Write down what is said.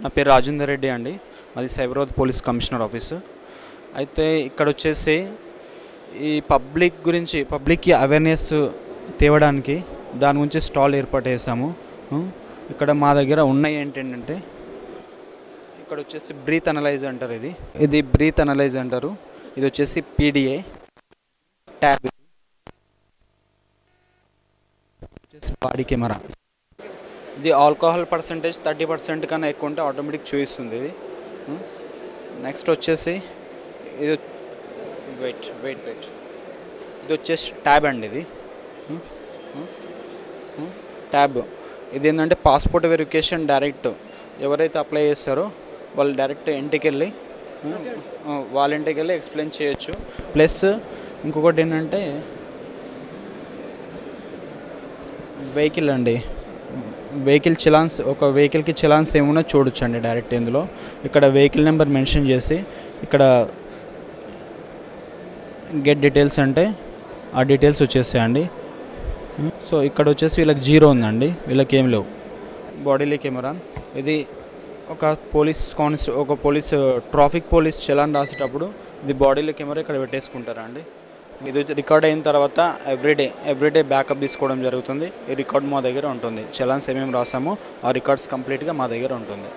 నా పేరు రాజేందర్ రెడ్డి అండి. మాది సైబరాబాద్ పోలీస్ కమిషనర్ ఆఫీసు. అయితే ఇక్కడ వచ్చేసి ఈ పబ్లిక్కి అవేర్నెస్ తేవడానికి దాని గురించి స్టాల్ ఏర్పాటు చేసాము. ఇక్కడ మా దగ్గర ఉన్నాయి ఏంటంటే ఇక్కడ వచ్చేసి బ్రీత్ అనలైజ్ అంటారు. ఇది బ్రీత్ అనలైజ్ అంటారు. ఇది వచ్చేసి పీడిఏ ట్యాబ్, వచ్చేసి బాడీ కెమెరా. ఇది ఆల్కహాల్ పర్సంటేజ్ 30% కన్నా ఎక్కువ ఉంటే ఆటోమేటిక్ చూపిస్తుంది ఇది. నెక్స్ట్ వచ్చేసి ఇది వెయిట్ ఇది వచ్చేసి ట్యాబ్ అండి. ఇది ట్యాబ్ ఇది ఏంటంటే పాస్పోర్ట్ వెరిఫికేషన్ డైరెక్ట్ ఎవరైతే అప్లై చేస్తారో వాళ్ళు డైరెక్ట్ ఇంటికి వెళ్ళి వాళ్ళ ఇంటికి వెళ్ళి ఎక్స్ప్లెయిన్ చేయొచ్చు. ప్లస్ ఇంకొకటి ఏంటంటే వెహికల్ అండి, వెహికల్ చలాన్స్, ఒక వెహికల్కి చలాన్స్ ఏమున్నా చూడొచ్చు అండి డైరెక్ట్ ఇందులో. ఇక్కడ వెహికల్ నెంబర్ మెన్షన్ చేసి ఇక్కడ గెట్ డీటెయిల్స్ అంటే ఆ డీటెయిల్స్ వచ్చేసాయండి. సో ఇక్కడ వచ్చేసి వీళ్ళకి 0 ఉందండి, వీళ్ళకి ఏం లేవు. బాడీలీ కెమెరా ఇది ఒక పోలీస్ ట్రాఫిక్ పోలీస్ చలాన్ రాసేటప్పుడు ఇది బాడీలీ కెమెరా ఇక్కడ పెట్టేసుకుంటారా అండి. ఇది రికార్డ్ అయిన తర్వాత ఎవ్రీడే బ్యాకప్ తీసుకోవడం జరుగుతుంది. ఈ రికార్డ్ మా దగ్గర ఉంటుంది. చలాన్స్ ఏమేమి రాసామో ఆ రికార్డ్స్ కంప్లీట్గా మా దగ్గర ఉంటుంది.